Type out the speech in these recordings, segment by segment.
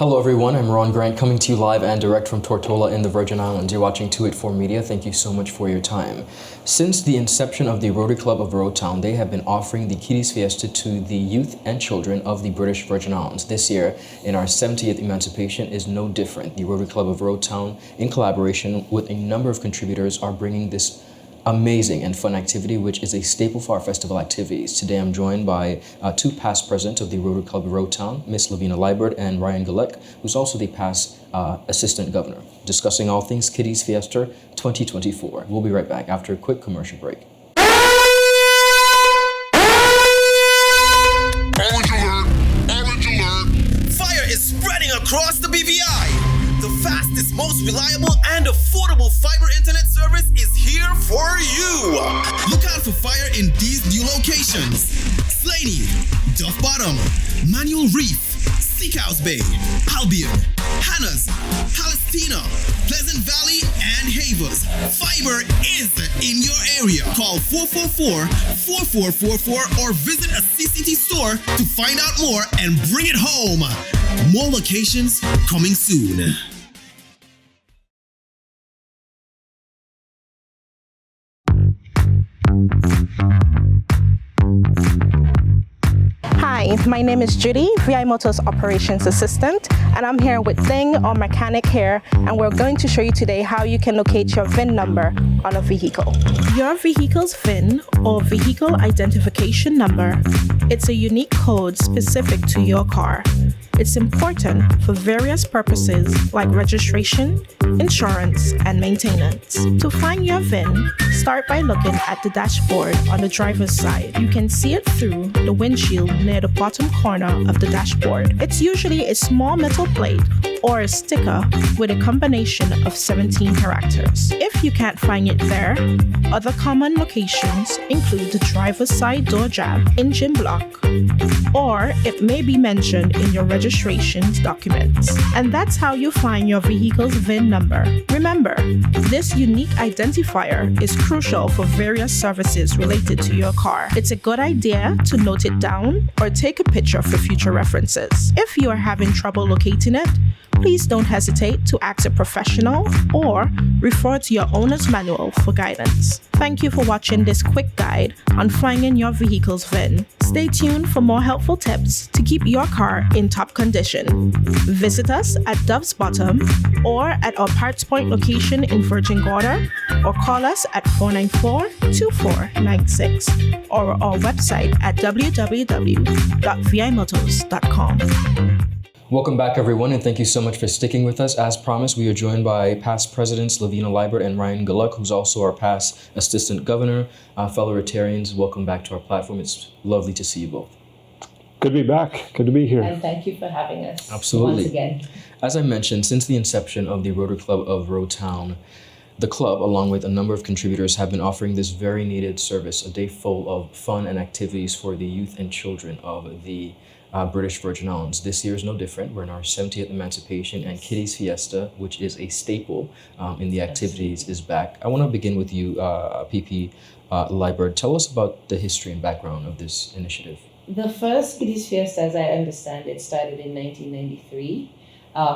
Hello everyone, I'm Ron Grant coming to you live and direct from Tortola in the Virgin Islands. You're watching 284 Media. Thank you so much for your time. Since the inception of the Rotary Club of Rotown, they have been offering the Kiddies Fiesta to the youth and children of the British Virgin Islands. This year, in our 70th emancipation, is no different. The Rotary Club of Rotown, in collaboration with a number of contributors, are bringing this amazing and fun activity, which is a staple for our festival activities. Today I'm joined by two past presidents of the Rotary Club of Rotown, Miss Lavina Liebert and Ryan Gulek, who's also the past assistant governor, discussing all things Kiddies Fiesta 2024. We'll be right back after a quick commercial break. Orange alert! Fire is spreading across the BVI. The fastest, most reliable, and affordable fiber internet service is here for you. Look out for fire in these new locations: Slaney, Duff Bottom, Manual Reef, Steakhouse Bay, Albion, Hannah's, Palestina, Pleasant Valley, and Havers. Fiber is in your area. Call 444-4444 or visit a CCT store to find out more and bring it home. More locations coming soon. Hi, my name is Judy, VI Motors Operations Assistant, and I'm here with Thing, our mechanic here, and we're going to show you today how you can locate your VIN number on a vehicle. Your vehicle's VIN, or vehicle identification number, it's a unique code specific to your car. It's important for various purposes like registration, insurance, and maintenance. To find your VIN, start by looking at the dashboard on the driver's side. You can see it through the windshield near the bottom corner of the dashboard. It's usually a small metal plate or a sticker with a combination of 17 characters. If you can't find it there, other common locations include the driver's side door jab, engine block, or it may be mentioned in your registration's documents. And that's how you find your vehicle's VIN number. Remember, this unique identifier is crucial for various services related to your car. It's a good idea to note it down or take a picture for future references. If you are having trouble locating it, please don't hesitate to ask a professional or refer to your owner's manual for guidance. Thank you for watching this quick guide on finding your vehicle's VIN. Stay tuned for more helpful tips to keep your car in top condition. Visit us at Dove's Bottom or at our Parts Point location in Virgin Gorda, or call us at 494-2496 or our website at www.vimotors.com. Welcome back, everyone, and thank you so much for sticking with us. As promised, we are joined by past presidents Lavina Liebert and Ryan Gulek, who's also our past assistant governor. Fellow Rotarians, welcome back to our platform. It's lovely to see you both. Good to be back. Good to be here. And thank you for having us. Absolutely. Once again. As I mentioned, since the inception of the Rotary Club of Rotown, the club, along with a number of contributors, have been offering this very needed service, a day full of fun and activities for the youth and children of the British Virgin Islands. This year is no different. We're in our 70th emancipation, and Kiddies Fiesta, which is a staple in the activities, is back. I want to begin with you, PP Liebert. Tell us about the history and background of this initiative. The first Kiddies Fiesta, as I understand it, started in 1993.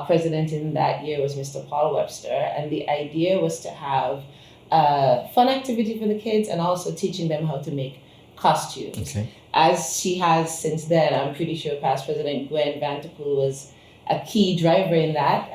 President in that year was Mr. Paul Webster, and the idea was to have a fun activity for the kids and also teaching them how to make costumes. Okay. As she has since then, I'm pretty sure past President Gwen Vanterpool was a key driver in that,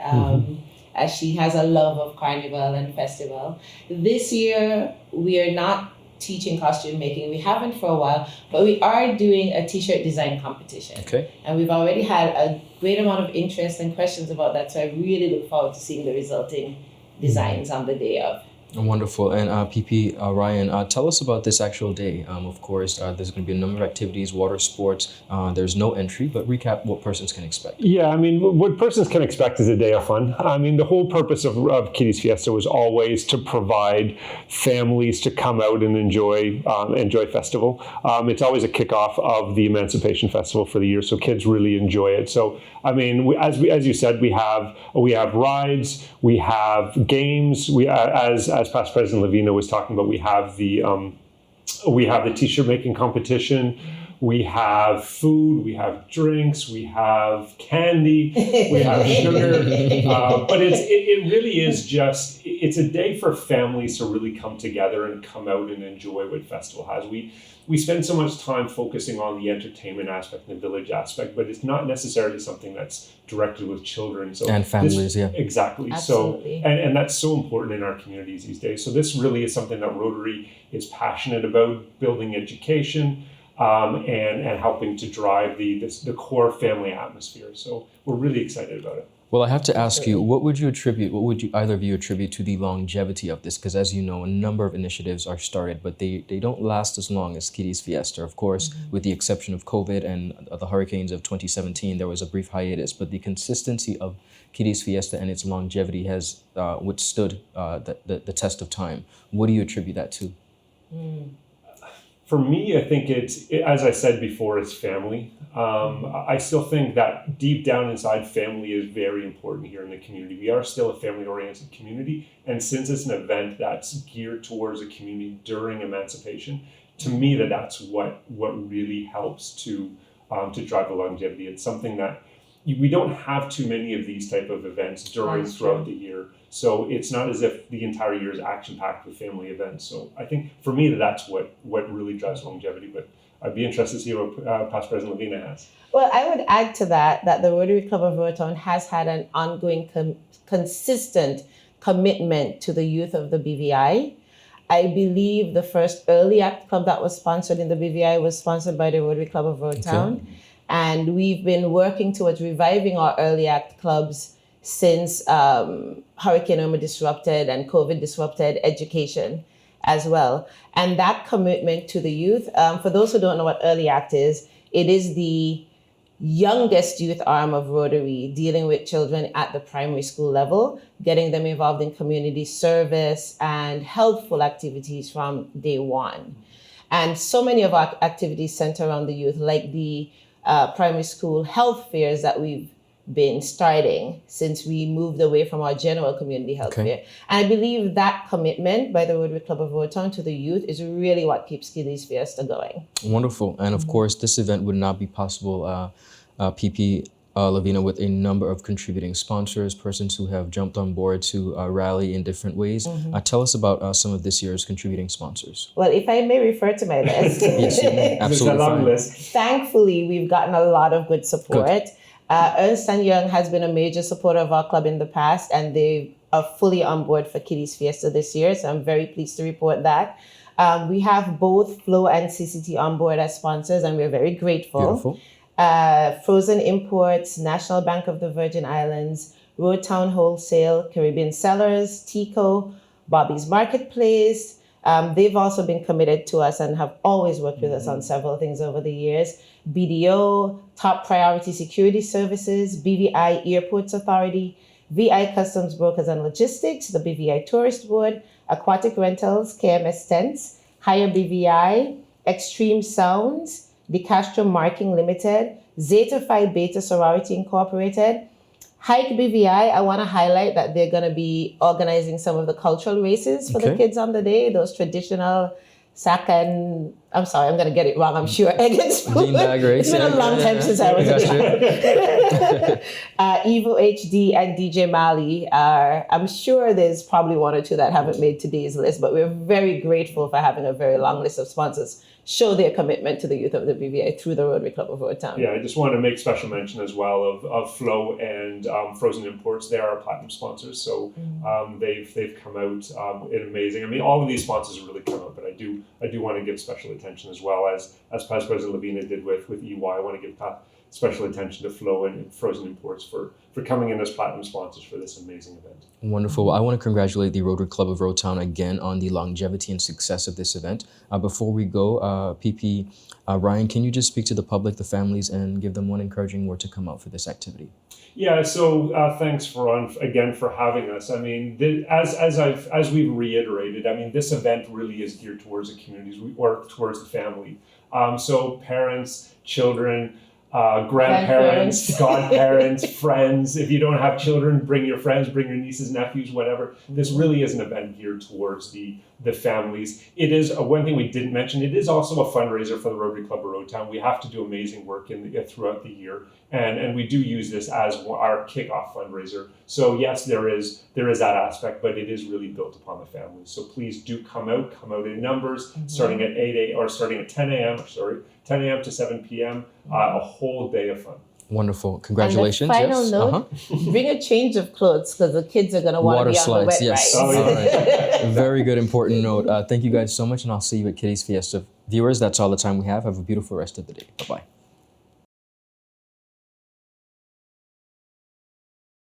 as she has a love of carnival and festival. This year, we are not teaching costume making. We haven't for a while, but we are doing a t-shirt design competition. Okay. And we've already had a great amount of interest and questions about that, so I really look forward to seeing the resulting designs on the day of. Wonderful. And PP Ryan, tell us about this actual day. Of course, there's going to be a number of activities, water sports. There's no entry, but recap what persons can expect. Yeah, I mean, what persons can expect is a day of fun. I mean, the whole purpose of Kiddies Fiesta was always to provide families to come out and enjoy festival. It's always a kickoff of the Emancipation Festival for the year, so kids really enjoy it. So, I mean, as you said, we have rides, we have games. As past President Lavina was talking about, we have the t-shirt making competition. We have food, we have drinks, we have candy, we have sugar. But it really is just, it's a day for families to really come together and come out and enjoy what festival has. We spend so much time focusing on the entertainment aspect and the village aspect, but it's not necessarily something that's directed with children. And families, yeah. Exactly. Absolutely. So, and that's so important in our communities these days. So this really is something that Rotary is passionate about, building education, and helping to drive the core family atmosphere. So we're really excited about it. Well, I have to ask you, what would you either of you attribute to the longevity of this? Because as you know, a number of initiatives are started, but they don't last as long as Kiddies Fiesta. Of course, with the exception of COVID and the hurricanes of 2017, there was a brief hiatus, but the consistency of Kiddies Fiesta and its longevity has withstood the test of time. What do you attribute that to? For me, I think as I said before, it's family. I still think that deep down inside, family is very important here in the community. We are still a family-oriented community, and since it's an event that's geared towards a community during emancipation, to me, that's what really helps to drive the longevity. It's something that we don't have too many of these type of events throughout the year. So it's not as if the entire year is action-packed with family events. So I think for me, that's what really drives longevity. But I'd be interested to see what Past President Lavina has. Well, I would add to that the Rotary Club of Rotown has had an ongoing, consistent commitment to the youth of the BVI. I believe the first Early Act Club that was sponsored in the BVI was sponsored by the Rotary Club of Rotown. Okay. And we've been working towards reviving our Early Act clubs since Hurricane Irma disrupted and COVID disrupted education as well. And that commitment to the youth, for those who don't know what Early Act is, it is the youngest youth arm of Rotary, dealing with children at the primary school level, getting them involved in community service and helpful activities from day one. And so many of our activities center around the youth, like the primary school health fairs that we've been starting since we moved away from our general community health fair. And I believe that commitment by the Rotary Club of Rotown to the youth is really what keeps Kiddies Fiesta going. Wonderful. And of course, this event would not be possible, PP Lavina, with a number of contributing sponsors, persons who have jumped on board to rally in different ways. Tell us about some of this year's contributing sponsors. Well, if I may refer to my list. Yes, you may. Absolutely. It's a long list. Thankfully, we've gotten a lot of good support. Good. Ernst & Young has been a major supporter of our club in the past, and they are fully on board for Kiddies Fiesta this year, so I'm very pleased to report that. We have both Flow and CCT on board as sponsors, and we're very grateful. Beautiful. Frozen Imports, National Bank of the Virgin Islands, Roadtown Wholesale, Caribbean Sellers, Tico, Bobby's Marketplace. They've also been committed to us and have always worked with us on several things over the years. BDO, Top Priority Security Services, BVI Airports Authority, VI Customs Brokers and Logistics, the BVI Tourist Board, Aquatic Rentals, KMS Tents, Higher BVI, Extreme Sounds, DeCastro Marking Limited, Zeta Phi Beta Sorority Incorporated, Hike BVI. I want to highlight that they're going to be organizing some of the cultural races for the kids on the day, those traditional Sakan, I'm sorry, I'm going to get it wrong, I'm sure. Egg and spoon. It's been a long time since I was a child. Evo HD and DJ Mali are, I'm sure there's probably one or two that haven't made today's list, but we're very grateful for having a very long list of sponsors show their commitment to the youth of the BVI through the Rotary Club of Rotown. Yeah, I just want to make special mention as well of Flow and Frozen Imports. They are our platinum sponsors, so they've come out in amazing. I mean, all of these sponsors have really come out, but I do want to give special attention as well as Past President Lavina did with EY. I want to give special attention to Flow and Frozen Imports for coming in as platinum sponsors for this amazing event. Wonderful. I want to congratulate the Rotary Club of Rotown again on the longevity and success of this event. Before we go, PP Ryan, can you just speak to the public, the families, and give them one encouraging word to come out for this activity? Yeah, so thanks again for having us. I mean, as we've reiterated, I mean, this event really is geared towards the communities or towards the family. So parents, children, grandparents, godparents, friends. If you don't have children, bring your friends, bring your nieces, nephews, whatever. This really is an event geared towards the families. It is one thing we didn't mention. It is also a fundraiser for the Rotary Club of Roadtown. We have to do amazing work throughout the year, and we do use this as our kickoff fundraiser. So yes, there is that aspect, but it is really built upon the families. So please do come out in numbers, starting at 10 a.m. to 7 p.m. A whole day of fun. Wonderful. Congratulations. And the final yes. note, bring a change of clothes because the kids are going to want to Water be on the slides, wet yes. rides. All right. Very good, important note. Thank you guys so much, and I'll see you at Kiddies Fiesta. Viewers, that's all the time we have. Have a beautiful rest of the day. Bye-bye.